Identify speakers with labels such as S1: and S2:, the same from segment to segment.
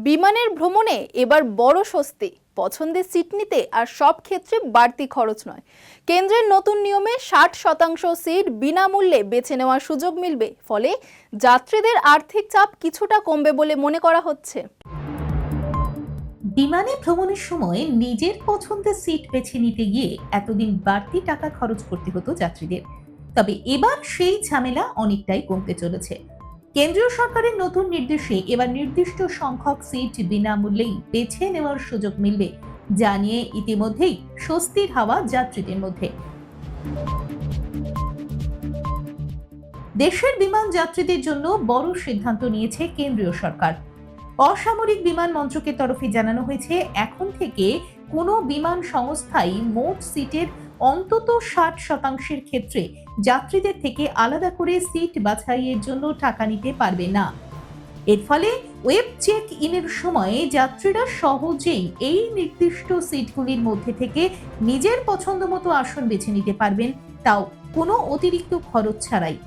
S1: বিমানের ভ্রমণে এবার বড় স্বস্তি, পছন্দের সিট নিতে আর সব ক্ষেত্রে বাড়তি খরচ নয়। কেন্দ্রের নতুন নিয়মে 60% সিট বিনামূল্যে বেছে নেওয়ার সুযোগ মিলবে, ফলে যাত্রীদের আর্থিক চাপ কিছুটা কমবে বলে মনে করা হচ্ছে।
S2: বিমানে ভ্রমণের সময় নিজের পছন্দের সিট বেছে নিতে গিয়ে এতদিন বাড়তি টাকা খরচ করতে হতো যাত্রীদের। তবে এবার সেই ঝামেলা অনেকটাই কমতে চলেছে। কেন্দ্রীয় সরকারের নতুন নির্দেশে এবার নির্দিষ্ট সংখ্যক সিট বিনামূল্যেই বেছে নেওয়ার সুযোগ মিলবে, যা নিয়ে ইতিমধ্যেই স্বস্তির হাওয়া যাত্রীদের মধ্যে। দেশের বিমান যাত্রীদের জন্য বড় সিদ্ধান্ত নিয়েছে কেন্দ্রীয় সরকার। অসামরিক বিমান মন্ত্রকের তরফে জানানো হয়েছে, এখন থেকে কোনো বিমান সংস্থাই মোট সিটের অন্তত 60%-এর ক্ষেত্রে যাত্রীদের থেকে আলাদা করে সিট বাছাইয়ের জন্য টাকা নিতে পারবে না। এর ফলে ওয়েব চেক ইনের সময় যাত্রীরা সহজেই এই নির্দিষ্ট সিটগুলির মধ্যে থেকে নিজের পছন্দ মতো আসন বেছে নিতে পারবেন, তাও কোনো অতিরিক্ত খরচ ছাড়াই।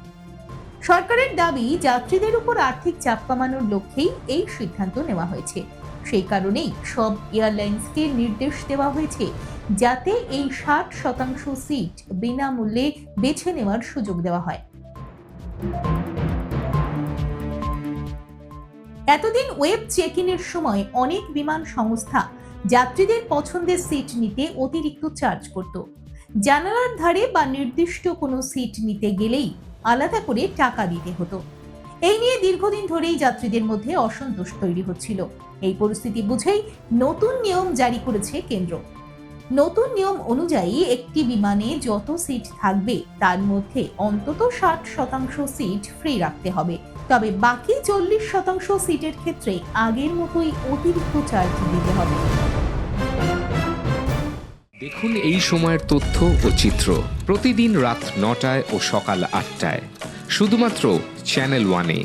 S2: সরকারের দাবি, যাত্রীদের উপর আর্থিক চাপ কমানোর লক্ষ্যেই এই সিদ্ধান্ত নেওয়া হয়েছে। সেই কারণেই সব এয়ারলাইন্সকে নির্দেশ দেওয়া হয়েছে যাতে এই 60% সিট বিনামূল্যে বেছে নেওয়ার সুযোগ দেওয়া হয়। এতদিন ওয়েব চেক ইনের সময় অনেক বিমান সংস্থা যাত্রীদের পছন্দের সিট নিতে অতিরিক্ত চার্জ করত। জানালার ধারে বা নির্দিষ্ট কোনো সিট নিতে গেলেই আলাদা করে টাকা দিতে হতো। এই নিয়ে দীর্ঘদিন ধরেই যাত্রীদের মধ্যে অসন্তোষ তৈরি হচ্ছিল। এই পরিস্থিতি বুঝেই নতুন নিয়ম জারি করেছে কেন্দ্র। নতুন নিয়ম অনুযায়ী একটি বিমানে যত সিট থাকবে তার মধ্যে অন্তত 60% সিট ফ্রি রাখতে হবে, তবে বাকি 40% সিটের ক্ষেত্রে আগের মতোই অতিরিক্ত চার্জ দিতে হবে।
S3: দেখুন এই সময়ের তথ্য ও চিত্র প্রতিদিন রাত 9টায় ও সকাল 8টায় শুধুমাত্র চ্যানেল 1-এ।